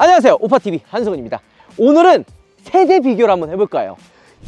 안녕하세요, 오파TV 한성은입니다. 오늘은 세대 비교를 한번 해볼까요?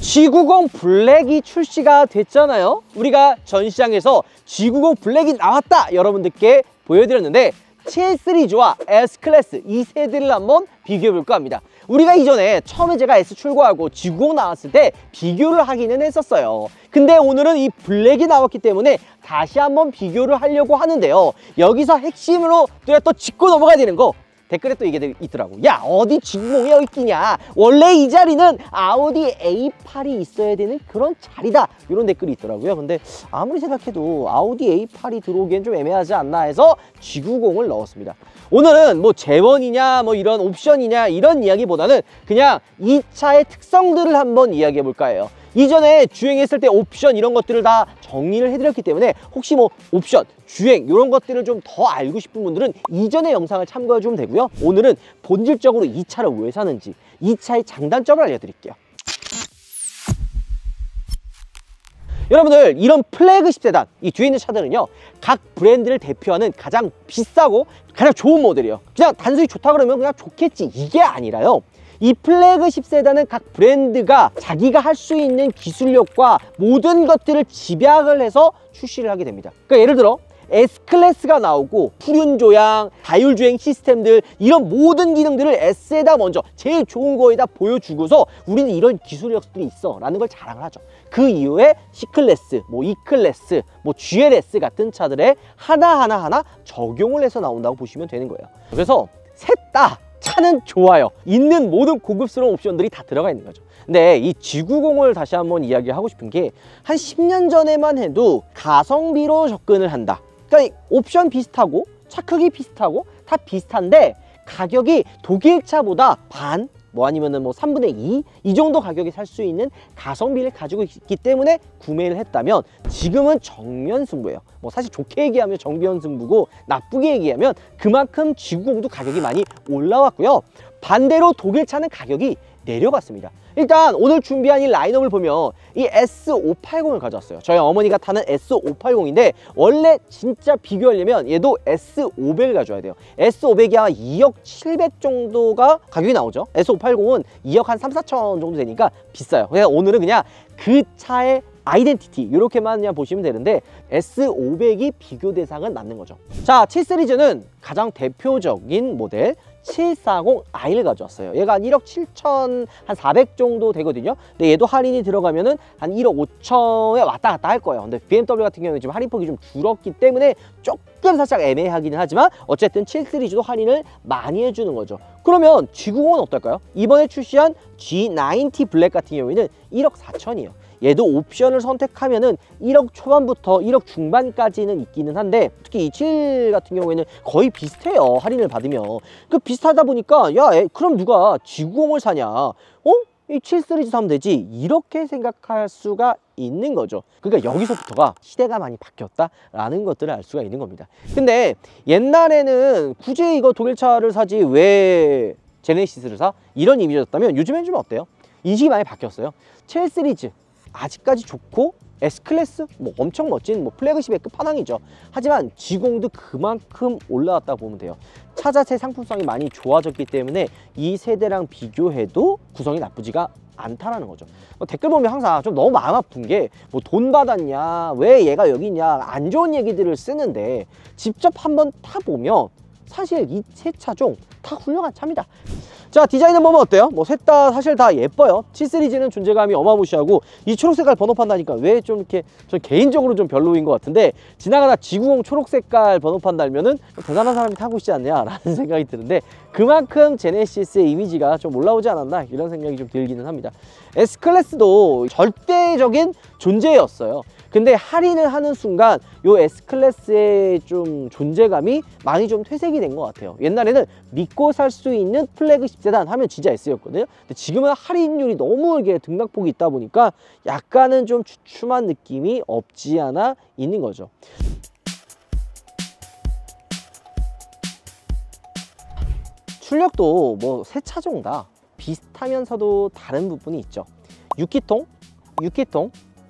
G90 블랙이 출시가 됐잖아요. 우리가 전시장에서 G90 블랙이 나왔다 여러분들께 보여드렸는데 7 시리즈와 S 클래스 이 세대를 한번 비교해볼까 합니다. 우리가 이전에 처음에 제가 S 출고하고 G90 나왔을 때 비교를 하기는 했었어요. 근데 오늘은 이 블랙이 나왔기 때문에 다시 한번 비교를 하려고 하는데요. 여기서 핵심으로 또 짚고 넘어가야 되는 거, 댓글에 또 이게 있더라고. 야, 어디 G90이 여기 있냐, 원래 이 자리는 아우디 A8이 있어야 되는 그런 자리다, 이런 댓글이 있더라고요. 근데 아무리 생각해도 아우디 A8이 들어오기엔 좀 애매하지 않나 해서 G90을 넣었습니다. 오늘은 뭐 재원이냐 뭐 이런 옵션이냐 이런 이야기보다는 그냥 이 차의 특성들을 한번 이야기해 볼까 해요. 이전에 주행했을 때 옵션 이런 것들을 다 정리를 해드렸기 때문에 혹시 뭐 옵션, 주행 이런 것들을 좀 더 알고 싶은 분들은 이전의 영상을 참고해 주면 되고요. 오늘은 본질적으로 이 차를 왜 사는지, 이 차의 장단점을 알려드릴게요. 여러분들, 이런 플래그십 세단, 이 뒤에 있는 차들은요, 각 브랜드를 대표하는 가장 비싸고 가장 좋은 모델이에요. 그냥 단순히 좋다 그러면 그냥 좋겠지, 이게 아니라요. 이 플래그십 세단은 각 브랜드가 자기가 할 수 있는 기술력과 모든 것들을 집약을 해서 출시를 하게 됩니다. 그러니까 예를 들어 S클래스가 나오고 후륜 조향, 다율 주행 시스템들, 이런 모든 기능들을 S에다 먼저 제일 좋은 거에다 보여주고서 우리는 이런 기술력들이 있어 라는 걸 자랑을 하죠. 그 이후에 C클래스, 뭐 E클래스, 뭐 GLS 같은 차들에 하나하나 적용을 해서 나온다고 보시면 되는 거예요. 그래서 셋 다 차는 좋아요. 있는 모든 고급스러운 옵션들이 다 들어가 있는 거죠. 근데 이 G90을 다시 한번 이야기하고 싶은 게, 한 10년 전에만 해도 가성비로 접근을 한다. 그러니까 옵션 비슷하고 차 크기 비슷하고 다 비슷한데 가격이 독일차보다 반, 뭐 아니면은 뭐 3분의 2 이 정도 가격에 살 수 있는 가성비를 가지고 있기 때문에 구매를 했다면, 지금은 정면 승부예요. 뭐 사실 좋게 얘기하면 정면 승부고 나쁘게 얘기하면 그만큼 G90도 가격이 많이 올라왔고요. 반대로 독일차는 가격이 내려갔습니다. 일단 오늘 준비한 이 라인업을 보면 이 S580을 가져왔어요. 저희 어머니가 타는 S580인데 원래 진짜 비교하려면 얘도 S500을 가져와야 돼요. S500이 아마 2억 700 정도가 가격이 나오죠. S580은 2억 한 3, 4천 정도 되니까 비싸요. 그래서 오늘은 그냥 그 차의 아이덴티티 이렇게만 그냥 보시면 되는데 S500이 비교 대상은 맞는 거죠. 자, 7 시리즈는 가장 대표적인 모델 740i를 가져왔어요. 얘가 한 1억 7천 한 400 정도 되거든요. 근데 얘도 할인이 들어가면은 한 1억 5천에 왔다 갔다 할 거예요. 근데 BMW 같은 경우는 지금 할인폭이 좀 줄었기 때문에 조금 살짝 애매하기는 하지만 어쨌든 7 시리즈도 할인을 많이 해주는 거죠. 그러면 G90은 어떨까요? 이번에 출시한 G90 블랙 같은 경우에는 1억 4천이에요. 얘도 옵션을 선택하면은 1억 초반부터 1억 중반까지는 있기는 한데, 특히 이 7 같은 경우에는 거의 비슷해요. 할인을 받으면. 그 비슷하다 보니까 야, 그럼 누가 G90을 사냐? 이 7 시리즈 사면 되지, 이렇게 생각할 수가 있는 거죠. 그러니까 여기서부터가 시대가 많이 바뀌었다라는 것들을 알 수가 있는 겁니다. 근데 옛날에는 굳이 이거 독일차를 사지 왜 제네시스를 사? 이런 이미지였다면 요즘엔 좀 어때요? 인식이 많이 바뀌었어요. 7 시리즈 아직까지 좋고 S클래스 뭐 엄청 멋진 뭐 플래그십의 끝판왕이죠. 하지만 G90도 그만큼 올라왔다고 보면 돼요. 차 자체 상품성이 많이 좋아졌기 때문에 이 세대랑 비교해도 구성이 나쁘지가 않다라는 거죠. 댓글 보면 항상 좀 너무 마음 아픈 게, 뭐 돈 받았냐, 왜 얘가 여기 있냐, 안 좋은 얘기들을 쓰는데 직접 한번 타보면 사실 이 세 차 중 다 훌륭한 차입니다. 자, 디자인은 보면 어때요? 뭐 셋 다 사실 다 예뻐요. 7 시리즈는 존재감이 어마무시하고 이 초록 색깔 번호판 다니까 왜 좀 이렇게 전 개인적으로 좀 별로인 것 같은데, 지나가다 G90 초록 색깔 번호판 달면은 대단한 사람이 타고 있지 않냐라는 생각이 드는데, 그만큼 제네시스의 이미지가 좀 올라오지 않았나 이런 생각이 좀 들기는 합니다. S클래스도 절대적인 존재였어요. 근데 할인을 하는 순간 요 S클래스의 좀 존재감이 많이 좀 퇴색이 된 것 같아요. 옛날에는 믿고 살 수 있는 플래그십 세단 하면 진짜 S였거든요. 근데 지금은 할인율이 너무 이게 등락폭이 있다 보니까 약간은 좀 주춤한 느낌이 없지 않아 있는 거죠. 출력도 뭐 세 차종 다 비슷하면서도 다른 부분이 있죠. 6기통,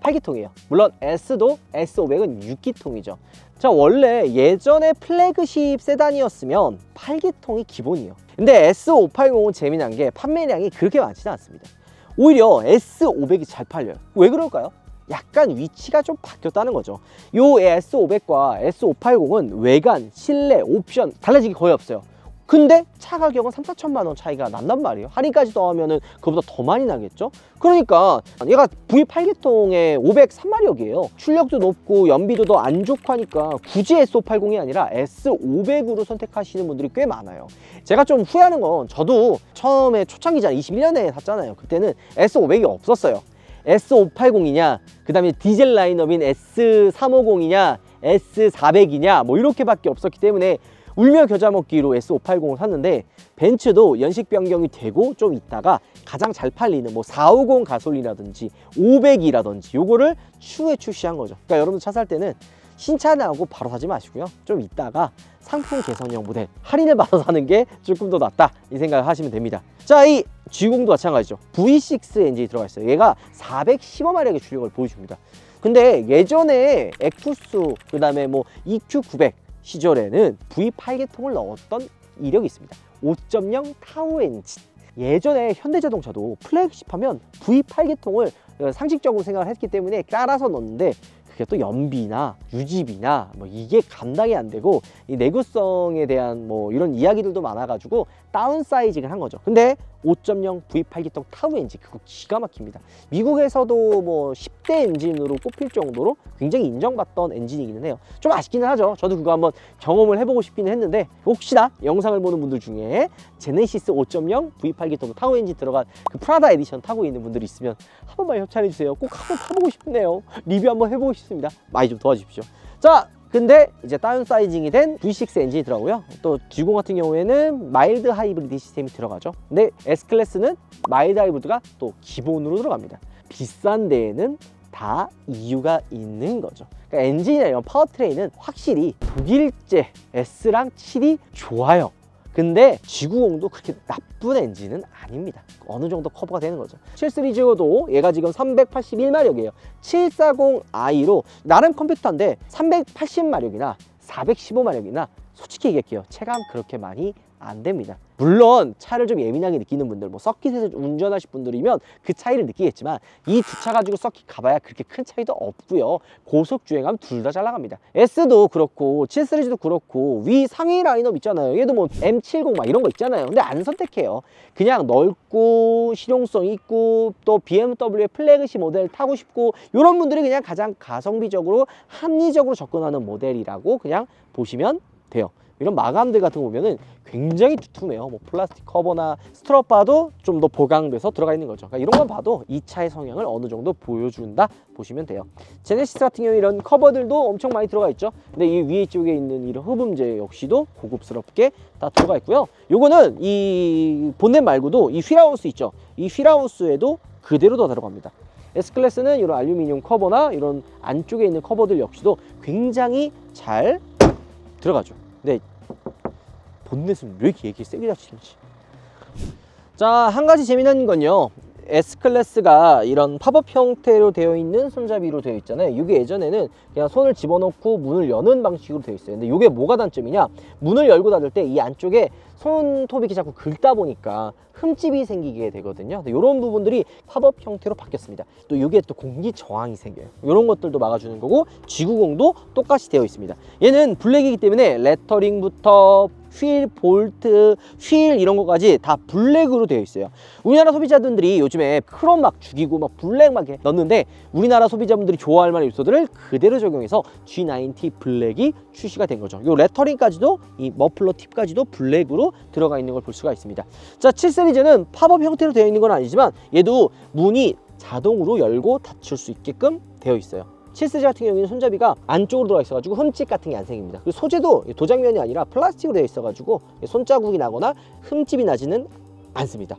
8기통이에요. 물론 S도 S500은 6기통이죠. 자, 원래 예전에 플래그십 세단이었으면 8기통이 기본이에요. 근데 S580은 재미난 게 판매량이 그렇게 많지는 않습니다. 오히려 S500이 잘 팔려요. 왜 그럴까요? 약간 위치가 좀 바뀌었다는 거죠. 요 S500과 S580은 외관, 실내, 옵션 달라지기 거의 없어요. 근데 차 가격은 3, 4천만 원 차이가 난단 말이에요. 할인까지 더하면은 그보다 더 많이 나겠죠. 그러니까 얘가 V8계통의 503마력이에요 출력도 높고 연비도 더 안 좋고 하니까 굳이 S580이 아니라 S500으로 선택하시는 분들이 꽤 많아요. 제가 좀 후회하는 건 저도 처음에 초창기잖아요. 21년에 샀잖아요. 그때는 S500이 없었어요. S580이냐, 그 다음에 디젤 라인업인 S350이냐, S400이냐 뭐 이렇게밖에 없었기 때문에 울며 겨자 먹기로 S580을 샀는데, 벤츠도 연식 변경이 되고 좀 있다가 가장 잘 팔리는 뭐 450 가솔린이라든지 500이라든지 요거를 추후에 출시한 거죠. 그러니까 여러분들 차 살 때는 신차 나오고 바로 사지 마시고요, 좀 있다가 상품 개선형 모델 할인을 받아 사는 게 조금 더 낫다 이 생각을 하시면 됩니다. 자, 이 G90도 마찬가지죠. V6 엔진이 들어가 있어요. 얘가 415마력의 출력을 보여줍니다. 근데 예전에 에쿠스, 그 다음에 뭐 EQ900 시절에는 V8계통을 넣었던 이력이 있습니다. 5.0 타우 엔진. 예전에 현대자동차도 플래그십 하면 V8계통을 상식적으로 생각을 했기 때문에 따라서 넣었는데, 그게 또 연비나 유지비나 뭐 이게 감당이 안 되고 이 내구성에 대한 뭐 이런 이야기들도 많아가지고 다운사이징을 한 거죠. 근데 5.0 V8기통 타우 엔진 그거 기가 막힙니다. 미국에서도 뭐 10대 엔진으로 꼽힐 정도로 굉장히 인정받던 엔진이기는 해요. 좀 아쉽기는 하죠. 저도 그거 한번 경험을 해보고 싶기는 했는데, 혹시나 영상을 보는 분들 중에 제네시스 5.0 V8기통 타우 엔진 들어간 그 프라다 에디션 타고 있는 분들이 있으면 한 번만 협찬해 주세요. 꼭 한번 타보고 싶네요. 리뷰 한번 해보고 싶습니다. 많이 좀 도와주십시오. 자, 근데 이제 다운사이징이 된 V6 엔진이 들어가고요. 또 G90 같은 경우에는 마일드 하이브리드 시스템이 들어가죠. 근데 S클래스는 마일드 하이브리드가 또 기본으로 들어갑니다. 비싼 데에는 다 이유가 있는 거죠. 그러니까 엔진이나 이런 파워트레인은 확실히 독일제 S랑 7이 좋아요. 근데 G90도 그렇게 나쁜 엔진은 아닙니다. 어느 정도 커버가 되는 거죠. 7 시리즈도 얘가 지금 381마력이에요 740i로 나름 컴퓨터인데 380마력이나 415마력이나 솔직히 얘기할게요, 체감 그렇게 많이 안 됩니다. 물론 차를 좀 예민하게 느끼는 분들, 뭐 서킷에서 운전하실 분들이면 그 차이를 느끼겠지만, 이 두 차 가지고 서킷 가봐야 그렇게 큰 차이도 없고요. 고속 주행하면 둘 다 잘 나갑니다. S도 그렇고 7 시리즈도 그렇고 위 상위 라인업 있잖아요. 얘도 뭐 M70 막 이런 거 있잖아요. 근데 안 선택해요. 그냥 넓고 실용성 있고 또 BMW의 플래그십 모델 타고 싶고 이런 분들이 그냥 가장 가성비적으로 합리적으로 접근하는 모델이라고 그냥 보시면 돼요. 이런 마감들 같은 거 보면은 굉장히 두툼해요. 뭐 플라스틱 커버나 스트럿바도 좀 더 보강돼서 들어가 있는 거죠. 그러니까 이런 건 봐도 이 차의 성향을 어느 정도 보여준다 보시면 돼요. 제네시스 같은 경우 이런 커버들도 엄청 많이 들어가 있죠. 근데 이 위에 쪽에 있는 이런 흡음재 역시도 고급스럽게 다 들어가 있고요. 요거는 이 본넷 말고도 이 휠하우스 있죠. 이 휠하우스에도 그대로 더 들어갑니다. S클래스는 이런 알루미늄 커버나 이런 안쪽에 있는 커버들 역시도 굉장히 잘 들어가죠. 근데 본넷은 왜 이렇게 얘기 세게 잡히는지. 자, 한 가지 재미난 건요, S클래스가 이런 팝업 형태로 되어 있는 손잡이로 되어 있잖아요. 이게 예전에는 그냥 손을 집어넣고 문을 여는 방식으로 되어 있어요. 근데 이게 뭐가 단점이냐, 문을 열고 닫을 때 이 안쪽에 손톱이 이렇게 자꾸 긁다 보니까 흠집이 생기게 되거든요. 이런 부분들이 팝업 형태로 바뀌었습니다. 또 이게 또 공기 저항이 생겨요. 이런 것들도 막아주는 거고, G90도 똑같이 되어 있습니다. 얘는 블랙이기 때문에 레터링부터 휠, 볼트, 휠 이런 것까지 다 블랙으로 되어 있어요. 우리나라 소비자분들이 요즘에 크롬 막 죽이고 막 블랙 막 이렇게 넣는데, 우리나라 소비자분들이 좋아할 만한 요소들을 그대로 적용해서 G90 블랙이 출시가 된 거죠. 요 레터링까지도, 이 머플러 팁까지도 블랙으로 들어가 있는 걸 볼 수가 있습니다. 자, 7 시리즈는 팝업 형태로 되어 있는 건 아니지만 얘도 문이 자동으로 열고 닫힐 수 있게끔 되어 있어요. 7 시리즈 같은 경우에는 손잡이가 안쪽으로 들어가 있어가지고 흠집 같은 게 안 생깁니다. 그리고 소재도 도장면이 아니라 플라스틱으로 되어 있어가지고 손자국이 나거나 흠집이 나지는 않습니다.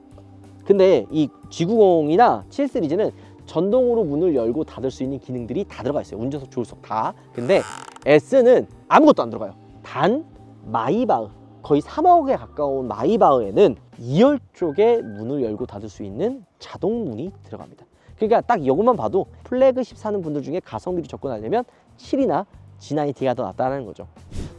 근데 이 G90이나 7 시리즈는 전동으로 문을 열고 닫을 수 있는 기능들이 다 들어가 있어요. 운전석, 조수석 다. 근데 S는 아무것도 안 들어가요. 단 마이바흐, 거의 3억에 가까운 마이바흐에는 2열 쪽에 문을 열고 닫을 수 있는 자동문이 들어갑니다. 그러니까 딱 이것만 봐도 플래그십 사는 분들 중에 가성비로 접근하려면 7이나 G90가 더 낫다는 거죠.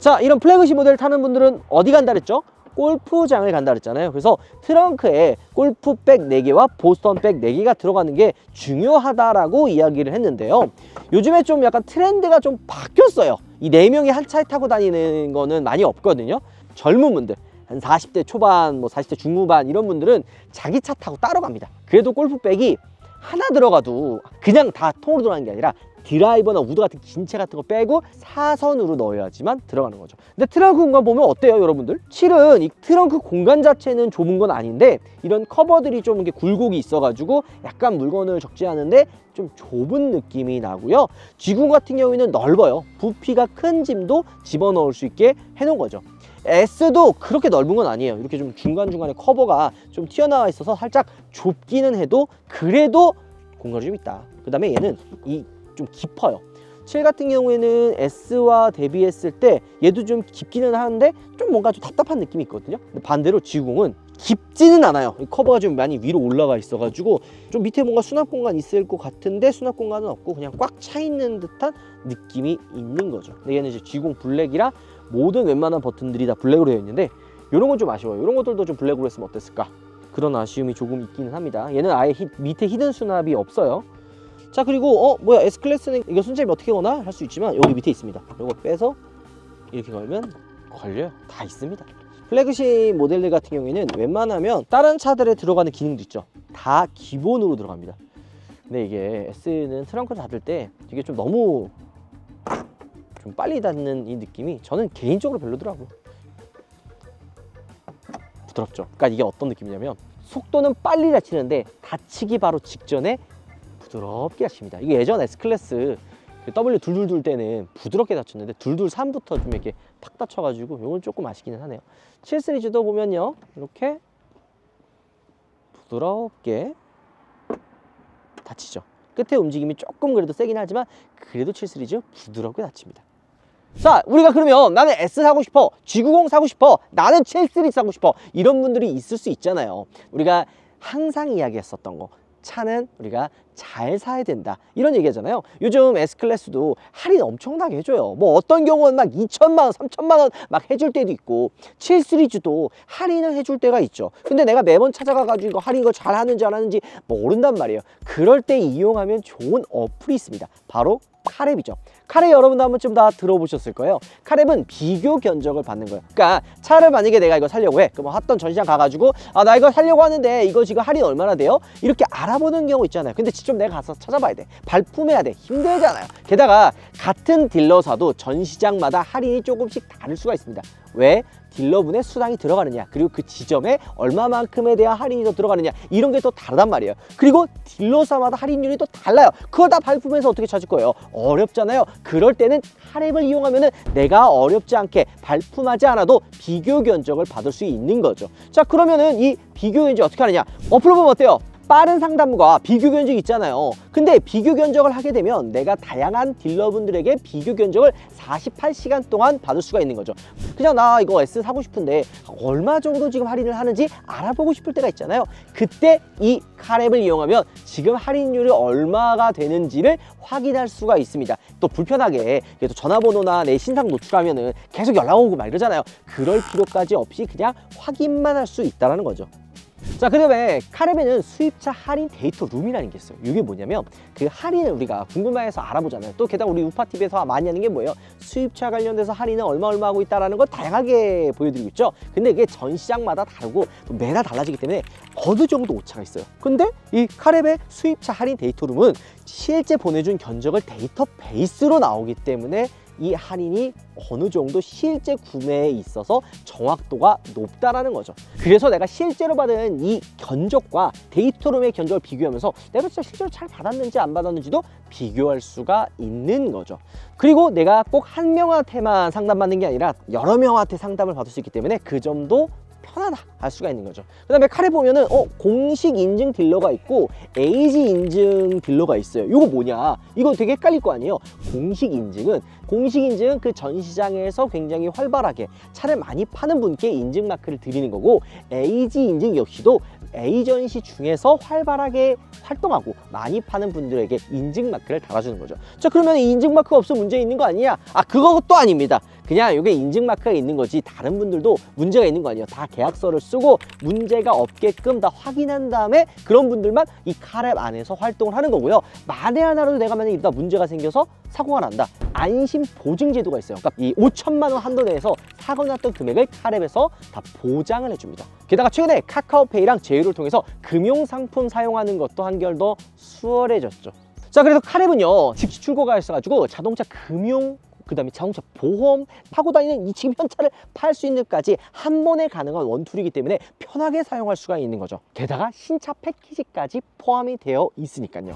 자, 이런 플래그십 모델 타는 분들은 어디 간다 그랬죠? 골프장을 간다 그랬잖아요. 그래서 트렁크에 골프백 4개와 보스턴백 4개가 들어가는 게 중요하다라고 이야기를 했는데요. 요즘에 좀 약간 트렌드가 좀 바뀌었어요. 이 4명이 한 차에 타고 다니는 거는 많이 없거든요. 젊은 분들, 한 40대 초반, 뭐 40대 중후반 이런 분들은 자기 차 타고 따로 갑니다. 그래도 골프백이 하나 들어가도 그냥 다 통으로 들어가는 게 아니라 드라이버나 우드 같은 긴체 같은 거 빼고 사선으로 넣어야지만 들어가는 거죠. 근데 트렁크 공간 보면 어때요, 여러분들? 실은 이 트렁크 공간 자체는 좁은 건 아닌데 이런 커버들이 좀 이렇게 굴곡이 있어가지고 약간 물건을 적재하는데 좀 좁은 느낌이 나고요. G군 같은 경우에는 넓어요. 부피가 큰 짐도 집어넣을 수 있게 해놓은 거죠. S도 그렇게 넓은 건 아니에요. 이렇게 좀 중간중간에 커버가 좀 튀어나와 있어서 살짝 좁기는 해도 그래도 공간이 좀 있다. 그 다음에 얘는 좀 깊어요. 7 같은 경우에는 S와 대비했을 때 얘도 좀 깊기는 하는데 좀 뭔가 좀 답답한 느낌이 있거든요. 근데 반대로 G공은 깊지는 않아요. 커버가 좀 많이 위로 올라가 있어가지고 좀 밑에 뭔가 수납 공간 있을 것 같은데 수납 공간은 없고 그냥 꽉 차 있는 듯한 느낌이 있는 거죠. 근데 얘는 이제 G공 블랙이라 모든 웬만한 버튼들이 다 블랙으로 되어 있는데 이런 건 좀 아쉬워요. 이런 것들도 좀 블랙으로 했으면 어땠을까? 그런 아쉬움이 조금 있기는 합니다. 얘는 아예 밑에 히든 수납이 없어요. 자, 그리고 뭐야, S클래스는 이거 손잡이 어떻게 거나 할 수 있지만 여기 밑에 있습니다. 이거 빼서 이렇게 걸면 걸려요. 다 있습니다. 플래그십 모델들 같은 경우에는 웬만하면 다른 차들에 들어가는 기능도 있죠. 다 기본으로 들어갑니다. 근데 이게 S는 트렁크 닫을 때 이게 좀 너무 좀 빨리 닫는 이 느낌이 저는 개인적으로 별로더라고요. 부드럽죠. 그러니까 이게 어떤 느낌이냐면 속도는 빨리 닫히는데 닫히기 바로 직전에 부드럽게 닫힙니다. 이게 예전 S클래스 W 둘둘둘 때는 부드럽게 닫혔는데 둘둘 3부터 좀 이렇게 탁 닫혀가지고 이건 조금 아쉽기는 하네요. 7 시리즈도 보면요, 이렇게 부드럽게 닫히죠. 끝에 움직임이 조금 그래도 세긴 하지만 그래도 7 시리즈 부드럽게 닫힙니다. 자, 우리가 그러면 나는 S 사고 싶어, G90 사고 싶어, 나는 7 시리즈 사고 싶어, 이런 분들이 있을 수 있잖아요. 우리가 항상 이야기했었던 거, 차는 우리가 잘 사야 된다, 이런 얘기 하잖아요. 요즘 S클래스도 할인 엄청나게 해줘요. 뭐 어떤 경우는 막 2천만 원, 3천만 원 막 해줄 때도 있고 7 시리즈도 할인을 해줄 때가 있죠. 근데 내가 매번 찾아가가지고 이거 할인 이거 잘 하는지 안 하는지 모른단 말이에요. 그럴 때 이용하면 좋은 어플이 있습니다. 바로 카랩이죠. 카랩 여러분도 한 번쯤 다 들어보셨을 거예요. 카랩은 비교 견적을 받는 거예요. 그러니까 차를 만약에 내가 이거 살려고 해. 그럼 핫던 전시장 가가지고 나 이거 살려고 하는데 이거 지금 할인 얼마나 돼요? 이렇게 알아보는 경우 있잖아요. 근데 직접 내가 가서 찾아봐야 돼. 발품해야 돼. 힘들잖아요. 게다가 같은 딜러사도 전시장마다 할인이 조금씩 다를 수가 있습니다. 왜? 딜러분의 수당이 들어가느냐, 그리고 그 지점에 얼마만큼에 대한 할인이 더 들어가느냐, 이런 게 또 다르단 말이에요. 그리고 딜러사마다 할인율이 또 달라요. 그걸 다 발품해서 어떻게 찾을 거예요? 어렵잖아요. 그럴 때는 카랩을 이용하면은 내가 어렵지 않게 발품하지 않아도 비교 견적을 받을 수 있는 거죠. 자, 그러면은 이 비교 견적 어떻게 하느냐? 어플로 보면 어때요? 빠른 상담과 비교 견적이 있잖아요. 근데 비교 견적을 하게 되면 내가 다양한 딜러분들에게 비교 견적을 48시간 동안 받을 수가 있는 거죠. 그냥 나 이거 S 사고 싶은데 얼마 정도 지금 할인을 하는지 알아보고 싶을 때가 있잖아요. 그때 이 카랩을 이용하면 지금 할인율이 얼마가 되는지를 확인할 수가 있습니다. 또 불편하게 또 전화번호나 내 신상 노출하면은 계속 연락 오고 막 이러잖아요. 그럴 필요까지 없이 그냥 확인만 할 수 있다는 거죠. 자, 그 다음에 카랩에는 수입차 할인 데이터 룸이라는 게 있어요. 이게 뭐냐면 그 할인을 우리가 궁금해서 알아보잖아요. 또 게다가 우리 우파TV에서 많이 하는 게 뭐예요? 수입차 관련돼서 할인은 얼마 하고 있다라는 걸 다양하게 보여드리고 있죠. 근데 이게 전시장마다 다르고 또 매달 달라지기 때문에 어느 정도 오차가 있어요. 근데 이 카랩의 수입차 할인 데이터 룸은 실제 보내준 견적을 데이터 베이스로 나오기 때문에 이 할인이 어느 정도 실제 구매에 있어서 정확도가 높다라는 거죠. 그래서 내가 실제로 받은 이 견적과 데이터룸의 견적을 비교하면서 내가 진짜 실제로 잘 받았는지 안 받았는지도 비교할 수가 있는 거죠. 그리고 내가 꼭 한 명한테만 상담받는 게 아니라 여러 명한테 상담을 받을 수 있기 때문에 그 점도 편하다 할 수가 있는 거죠. 그 다음에 카랩 보면은 공식 인증 딜러가 있고 에이지 인증 딜러가 있어요. 이거 뭐냐? 이거 되게 헷갈릴 거 아니에요. 공식 인증은 그 전시장에서 굉장히 활발하게 차를 많이 파는 분께 인증 마크를 드리는 거고, 에이지 인증 역시도 에이전시 중에서 활발하게 활동하고 많이 파는 분들에게 인증 마크를 달아주는 거죠. 자, 그러면 인증 마크가 없으면 문제 있는 거 아니냐? 그것도 아닙니다. 그냥 이게 인증 마크가 있는 거지 다른 분들도 문제가 있는 거 아니에요. 다 계약서를 쓰고 문제가 없게끔 다 확인한 다음에 그런 분들만 이 카랩 안에서 활동을 하는 거고요. 만에 하나라도 내가 만약에 이러다 문제가 생겨서 사고가 난다, 안심 보증 제도가 있어요. 그러니까 이 5천만 원 한도 내에서 사고 났던 금액을 카랩에서 다 보장을 해줍니다. 게다가 최근에 카카오페이랑 제휴를 통해서 금융상품 사용하는 것도 한결 더 수월해졌죠. 자, 그래서 카랩은요 즉시 출고가 있어가지고 자동차 금융, 그 다음에 자동차 보험, 타고 다니는 이 지금 현차를 팔 수 있는 데까지 한 번에 가능한 원툴이기 때문에 편하게 사용할 수가 있는 거죠. 게다가 신차 패키지까지 포함이 되어 있으니까요.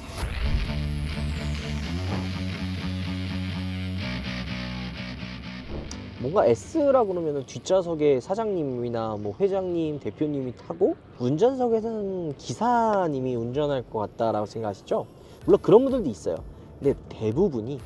뭔가 S라 그러면 뒷좌석에 사장님이나 뭐 회장님, 대표님이 타고 운전석에서는 기사님이 운전할 것 같다라고 생각하시죠? 물론 그런 분들도 있어요. 근데 대부분이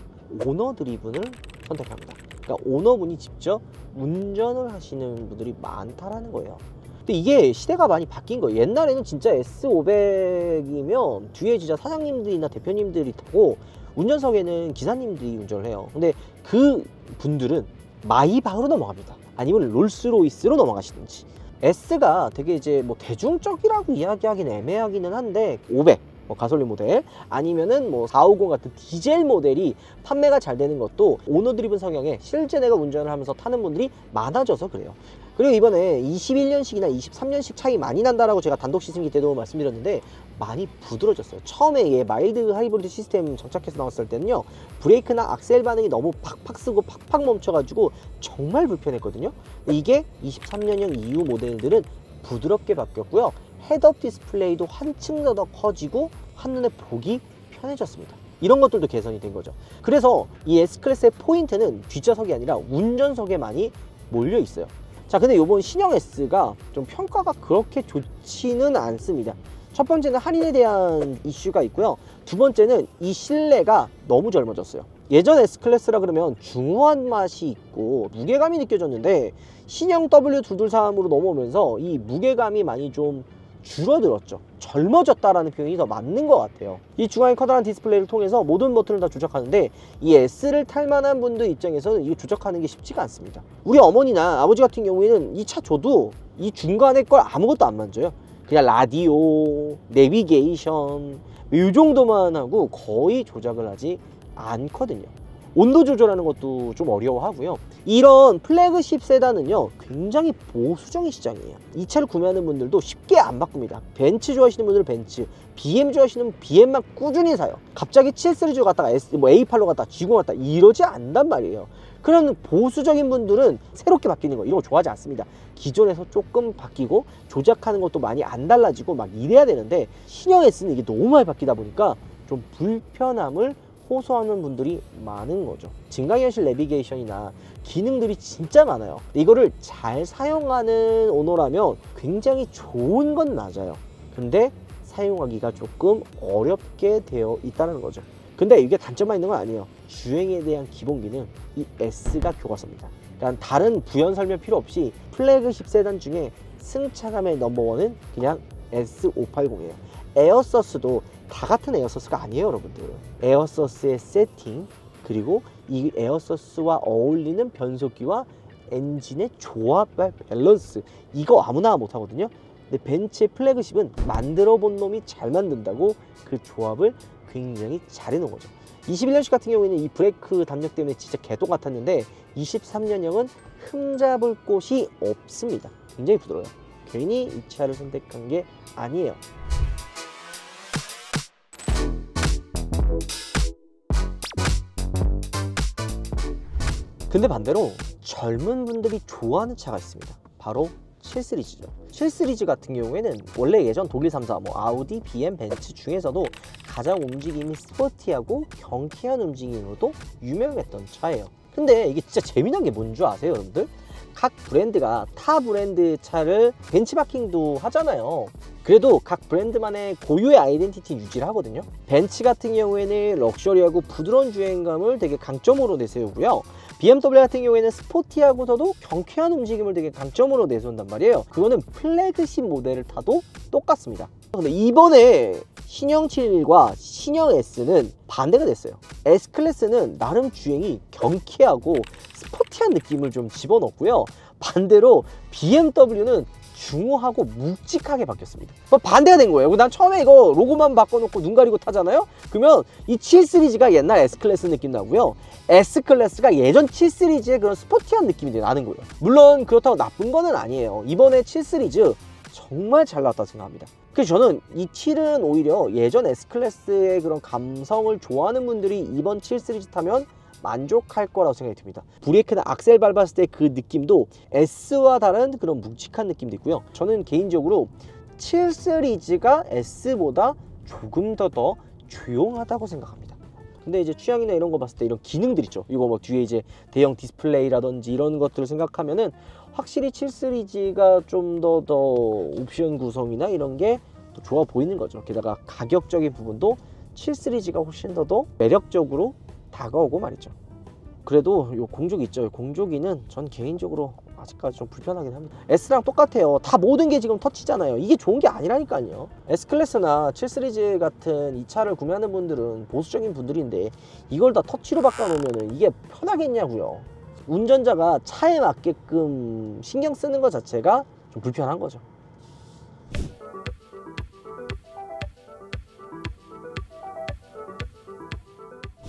오너 드리븐을 선택합니다. 그러니까 오너분이 직접 운전을 하시는 분들이 많다라는 거예요. 근데 이게 시대가 많이 바뀐 거예요. 옛날에는 진짜 S500이면 뒤에 진짜 사장님들이나 대표님들이 타고 운전석에는 기사님들이 운전을 해요. 근데 그 분들은 마이바흐로 넘어갑니다. 아니면 롤스로이스로 넘어가시든지. S가 되게 이제 뭐 대중적이라고 이야기하기는 애매하기는 한데 500 뭐 가솔린 모델 아니면은 뭐 450 같은 디젤 모델이 판매가 잘 되는 것도 오너 드리븐 성향에 실제 내가 운전을 하면서 타는 분들이 많아져서 그래요. 그리고 이번에 21년식이나 23년식 차이 많이 난다라고 제가 단독 시승기 때도 말씀드렸는데 많이 부드러졌어요. 처음에 얘 마일드 하이브리드 시스템 장착해서 나왔을 때는요 브레이크나 악셀 반응이 너무 팍팍 쓰고 팍팍 멈춰가지고 정말 불편했거든요. 이게 23년형 이후 모델들은 부드럽게 바뀌었고요. 헤드업 디스플레이도 한층 더 커지고 한눈에 보기 편해졌습니다. 이런 것들도 개선이 된 거죠. 그래서 이 S클래스의 포인트는 뒷좌석이 아니라 운전석에 많이 몰려 있어요. 자, 근데 이번 신형 S가 좀 평가가 그렇게 좋지는 않습니다. 첫 번째는 할인에 대한 이슈가 있고요. 두 번째는 이 실내가 너무 젊어졌어요. 예전 S클래스라 그러면 중후한 맛이 있고 무게감이 느껴졌는데 신형 W223으로 넘어오면서 이 무게감이 많이 좀 줄어들었죠. 젊어졌다라는 표현이 더 맞는 것 같아요. 이 중앙에 커다란 디스플레이를 통해서 모든 버튼을 다 조작하는데 이 S를 탈 만한 분들 입장에서는 이거 조작하는 게 쉽지가 않습니다. 우리 어머니나 아버지 같은 경우에는 이 차 줘도 이 중간에 걸 아무것도 안 만져요. 그냥 라디오, 내비게이션 이 정도만 하고 거의 조작을 하지 않거든요. 온도 조절하는 것도 좀 어려워하고요. 이런 플래그십 세단은요 굉장히 보수적인 시장이에요. 이 차를 구매하는 분들도 쉽게 안 바꿉니다. 벤츠 좋아하시는 분들은 벤츠, BM 좋아하시는 분들은 BM만 꾸준히 사요. 갑자기 7 시리즈로 갔다가 A8로 갔다가 G0 갔다가 이러지 않단 말이에요. 그런 보수적인 분들은 새롭게 바뀌는 거 이런 거 좋아하지 않습니다. 기존에서 조금 바뀌고 조작하는 것도 많이 안 달라지고 막 이래야 되는데 신형 S는 이게 너무 많이 바뀌다 보니까 좀 불편함을 호소하는 분들이 많은 거죠. 증강현실 내비게이션이나 기능들이 진짜 많아요. 이거를 잘 사용하는 오너라면 굉장히 좋은 건 맞아요. 근데 사용하기가 조금 어렵게 되어 있다는 거죠. 근데 이게 단점만 있는 건 아니에요. 주행에 대한 기본 기능 이 S가 교과서입니다. 그러니까 다른 부연 설명 필요 없이 플래그십 세단 중에 승차감의 넘버원은 그냥 S580이에요. 에어서스도 다 같은 에어서스가 아니에요, 여러분들. 에어서스의 세팅, 그리고 이 에어서스와 어울리는 변속기와 엔진의 조합과 밸런스, 이거 아무나 못하거든요. 근데 벤츠의 플래그십은 만들어 본 놈이 잘 만든다고 그 조합을 굉장히 잘 해놓은 거죠. 21년식 같은 경우에는 이 브레이크 담력 때문에 진짜 개똥 같았는데 23년형은 흠잡을 곳이 없습니다. 굉장히 부드러워요. 괜히 이 차를 선택한 게 아니에요. 근데 반대로 젊은 분들이 좋아하는 차가 있습니다. 바로 7 시리즈죠. 7 시리즈 같은 경우에는 원래 예전 독일 3사, 뭐 아우디, BM, 벤츠 중에서도 가장 움직임이 스포티하고 경쾌한 움직임으로도 유명했던 차예요. 근데 이게 진짜 재미난 게 뭔 줄 아세요, 여러분들? 각 브랜드가 타 브랜드 차를 벤치마킹도 하잖아요. 그래도 각 브랜드만의 고유의 아이덴티티 유지를 하거든요. 벤츠 같은 경우에는 럭셔리하고 부드러운 주행감을 되게 강점으로 내세우고요. BMW 같은 경우에는 스포티하고서도 경쾌한 움직임을 되게 강점으로 내세운단 말이에요. 그거는 플래그십 모델을 타도 똑같습니다. 근데 이번에 신형 7과 신형 S는 반대가 됐어요. S클래스는 나름 주행이 경쾌하고 스포티한 느낌을 좀 집어넣고요. 반대로 BMW는 중후하고 묵직하게 바뀌었습니다. 반대가 된 거예요. 난 처음에 이거 로고만 바꿔놓고 눈 가리고 타잖아요. 그러면 이 7 시리즈가 옛날 S클래스 느낌 나고요. S클래스가 예전 7 시리즈의 그런 스포티한 느낌이 나는 거예요. 물론 그렇다고 나쁜 거는 아니에요. 이번에 7 시리즈 정말 잘 나왔다고 생각합니다. 그래서 저는 이 7은 오히려 예전 S클래스의 그런 감성을 좋아하는 분들이 이번 7 시리즈 타면 만족할 거라고 생각이 듭니다. 브레이크나 악셀 밟았을 때 그 느낌도 S와 다른 그런 묵직한 느낌도 있고요. 저는 개인적으로 7 시리즈가 S보다 조금 더 조용하다고 생각합니다. 근데 이제 취향이나 이런 거 봤을 때 이런 기능들 있죠. 이거 뭐 뒤에 이제 대형 디스플레이라든지 이런 것들을 생각하면은 확실히 7 시리즈가 좀 더 옵션 구성이나 이런 게 더 좋아 보이는 거죠. 게다가 가격적인 부분도 7 시리즈가 훨씬 더 매력적으로 다가오고 말이죠. 그래도 요 공조기 있죠. 공조기는 전 개인적으로 아직까지 좀 불편하긴 합니다. S랑 똑같아요. 다 모든 게 지금 터치잖아요. 이게 좋은 게 아니라니까요. S클래스나 7 시리즈 같은 이 차를 구매하는 분들은 보수적인 분들인데 이걸 다 터치로 바꿔놓으면 이게 편하겠냐고요. 운전자가 차에 맞게끔 신경 쓰는 것 자체가 좀 불편한 거죠.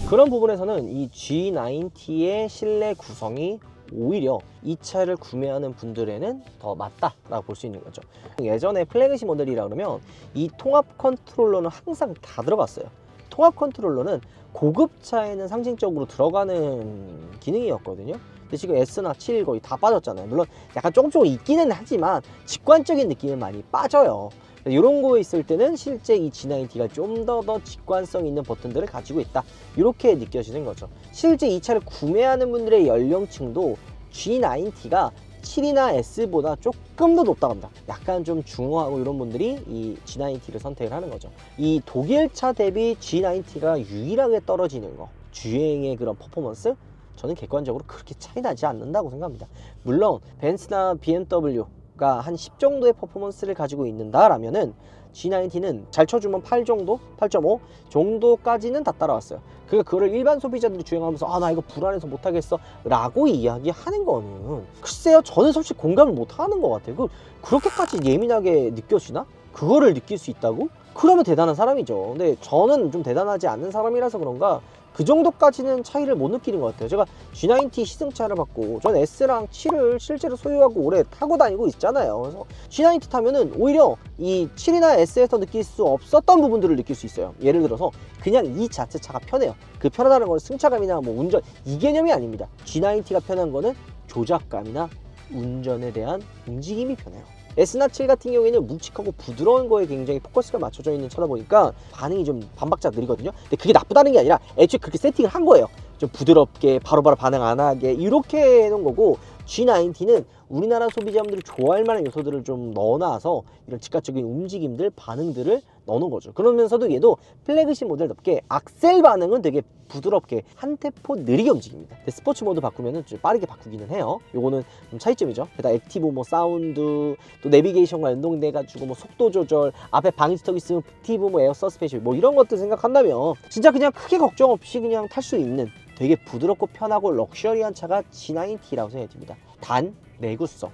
그런 부분에서는 이 G90의 실내 구성이 오히려 이 차를 구매하는 분들에는 더 맞다라고 볼 수 있는 거죠. 예전에 플래그십 모델이라 그러면 이 통합 컨트롤러는 항상 다 들어갔어요. 통합 컨트롤러는 고급차에는 상징적으로 들어가는 기능이었거든요. 근데 지금 S나 7 거의 다 빠졌잖아요. 물론 약간 조금 있기는 하지만 직관적인 느낌은 많이 빠져요. 이런 거에 있을 때는 실제 이 G90가 좀 더 직관성 있는 버튼들을 가지고 있다, 이렇게 느껴지는 거죠. 실제 이 차를 구매하는 분들의 연령층도 G90가 7이나 S보다 조금 더 높다고 합니다. 약간 좀 중후하고 이런 분들이 이 G90를 선택을 하는 거죠. 이 독일차 대비 G90가 유일하게 떨어지는 거, 주행의 그런 퍼포먼스, 저는 객관적으로 그렇게 차이 나지 않는다고 생각합니다. 물론 벤츠나 BMW가 한 10 정도의 퍼포먼스를 가지고 있는다라면은 G90는 잘 쳐주면 8 정도, 8.5 정도까지는 다 따라왔어요. 그거를 일반 소비자들이 주행하면서 아, 나 이거 불안해서 못하겠어 라고 이야기하는 거는, 글쎄요, 저는 솔직히 공감을 못하는 것 같아요. 그렇게까지 예민하게 느껴지나? 그거를 느낄 수 있다고? 그러면 대단한 사람이죠. 근데 저는 좀 대단하지 않는 사람이라서 그런가 그 정도까지는 차이를 못 느끼는 것 같아요. 제가 G90 시승차를 받고 전 S랑 7을 실제로 소유하고 오래 타고 다니고 있잖아요. 그래서 G90 타면은 오히려 이 7이나 S에서 느낄 수 없었던 부분들을 느낄 수 있어요. 예를 들어서 그냥 이 자체차가 편해요. 그 편하다는 건 승차감이나 뭐 운전 이 개념이 아닙니다. G90가 편한 거는 조작감이나 운전에 대한 움직임이 편해요. S나 7 같은 경우에는 묵직하고 부드러운 거에 굉장히 포커스가 맞춰져 있는 차다 보니까 반응이 좀 반박자 느리거든요. 근데 그게 나쁘다는 게 아니라 애초에 그렇게 세팅을 한 거예요. 좀 부드럽게 바로바로 반응 안 하게 이렇게 해놓은 거고, G90는 우리나라 소비자분들이 좋아할 만한 요소들을 좀 넣어놔서 이런 즉각적인 움직임들, 반응들을 넣어놓은 거죠. 그러면서도 얘도 플래그십 모델답게 악셀 반응은 되게 부드럽게 한 템포 느리게 움직입니다. 근데 스포츠 모드 바꾸면 좀 빠르게 바꾸기는 해요. 요거는 좀 차이점이죠. 게다가 액티브 뭐 사운드, 또 내비게이션과 연동돼가지고 뭐 속도 조절, 앞에 방지턱 있으면 액티브 뭐 에어 서스펜션 뭐 이런 것들 생각한다면 진짜 그냥 크게 걱정 없이 그냥 탈 수 있는 되게 부드럽고 편하고 럭셔리한 차가 G90라고 생각이 듭니다. 단 내구성,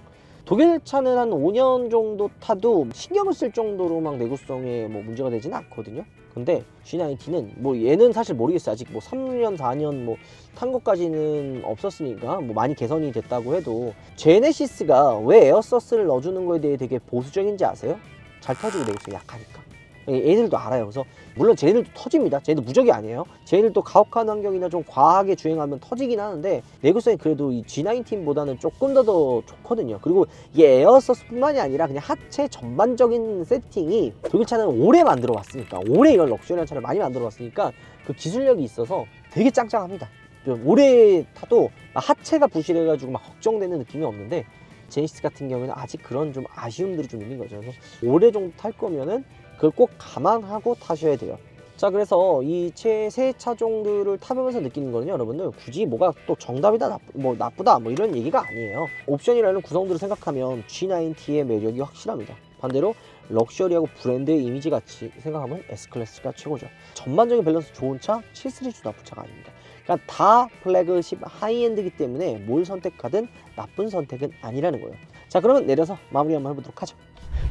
독일 차는 한 5년 정도 타도 신경을 쓸 정도로 막 내구성에 뭐 문제가 되지는 않거든요. 근데 G90는 뭐 얘는 사실 모르겠어요. 아직 뭐 3년 4년 뭐 탄 것까지는 없었으니까 뭐 많이 개선이 됐다고 해도, 제네시스가 왜 에어서스를 넣어주는 거에 대해 되게 보수적인지 아세요? 잘 터지고 내구성이 약하니까. 얘들도 알아요. 그래서 물론 쟤네들도 터집니다. 쟤네도 무적이 아니에요. 쟤네들도 가혹한 환경이나 좀 과하게 주행하면 터지긴 하는데 내구성이 그래도 이 G90보다는 조금 더 좋거든요. 그리고 이게 에어서스 뿐만이 아니라 그냥 하체 전반적인 세팅이, 독일차는 오래 만들어 왔으니까, 오래 이런 럭셔리한 차를 많이 만들어 왔으니까 그 기술력이 있어서 되게 짱짱합니다. 오래 타도 하체가 부실해가지고 막 걱정되는 느낌이 없는데, 제네시스 같은 경우에는 아직 그런 좀 아쉬움들이 좀 있는 거죠. 그래서 오래 정도 탈 거면은 그걸 꼭 감안하고 타셔야 돼요. 자, 그래서 이 세 차종들을 타보면서 느끼는 거는요, 여러분들 굳이 뭐가 또 정답이다 나쁘다 뭐 이런 얘기가 아니에요. 옵션이라는 구성들을 생각하면 G90의 매력이 확실합니다. 반대로 럭셔리하고 브랜드의 이미지 같이 생각하면 S클래스가 최고죠. 전반적인 밸런스 좋은 차 7 시리즈도 나쁜 차가 아닙니다. 그러니까 다 플래그십 하이엔드이기 때문에 뭘 선택하든 나쁜 선택은 아니라는 거예요. 자, 그러면 내려서 마무리 한번 해보도록 하죠.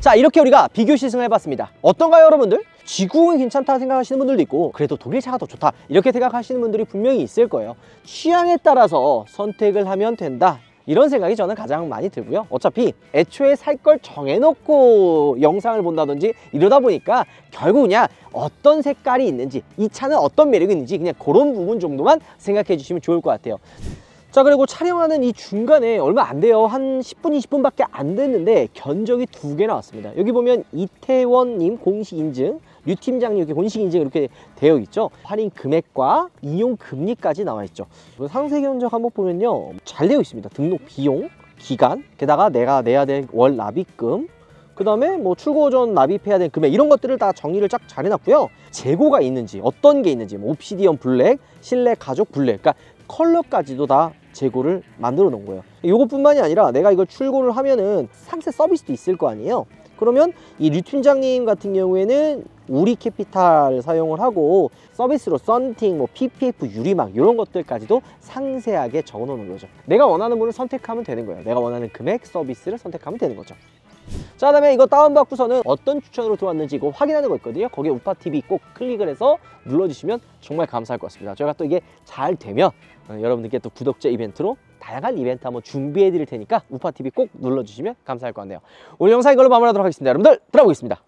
자, 이렇게 우리가 비교 시승을 해봤습니다. 어떤가요, 여러분들? G90이 괜찮다 생각하시는 분들도 있고 그래도 독일차가 더 좋다 이렇게 생각하시는 분들이 분명히 있을 거예요. 취향에 따라서 선택을 하면 된다, 이런 생각이 저는 가장 많이 들고요. 어차피 애초에 살 걸 정해놓고 영상을 본다든지 이러다 보니까 결국 그냥 어떤 색깔이 있는지, 이 차는 어떤 매력이 있는지 그냥 그런 부분 정도만 생각해 주시면 좋을 것 같아요. 자, 그리고 촬영하는 이 중간에 얼마 안 돼요. 한 10분, 20분밖에 안 됐는데 견적이 2개 나왔습니다. 여기 보면 이태원님 공식 인증, 류 팀장님 이렇게 공식 인증 이렇게 되어 있죠. 할인 금액과 이용 금리까지 나와 있죠. 상세 견적 한번 보면요, 잘 되어 있습니다. 등록 비용, 기간, 게다가 내가 내야 될 월 납입금, 그 다음에 뭐 출고 전 납입해야 될 금액, 이런 것들을 다 정리를 쫙 잘 해놨고요. 재고가 있는지, 어떤 게 있는지, 뭐 옵시디언 블랙, 실내 가죽 블랙, 그러니까 컬러까지도 다 재고를 만들어 놓은 거예요. 이것뿐만이 아니라 내가 이걸 출고를 하면은 상세 서비스도 있을 거 아니에요. 그러면 이 류 팀장님 같은 경우에는 우리 캐피탈 사용을 하고 서비스로 썬팅, 뭐 PPF 유리막 이런 것들까지도 상세하게 적어 놓는 거죠. 내가 원하는 분을 선택하면 되는 거예요. 내가 원하는 금액, 서비스를 선택하면 되는 거죠. 자, 그다음에 이거 다운받고서는 어떤 추천으로 들어왔는지 이거 확인하는 거 있거든요. 거기에 우파TV 꼭 클릭을 해서 눌러주시면 정말 감사할 것 같습니다. 저희가 또 이게 잘 되면 여러분들께 또 구독자 이벤트로 다양한 이벤트 한번 준비해 드릴 테니까 우파TV 꼭 눌러주시면 감사할 것 같네요. 오늘 영상 이걸로 마무리하도록 하겠습니다. 여러분들, 돌아보겠습니다.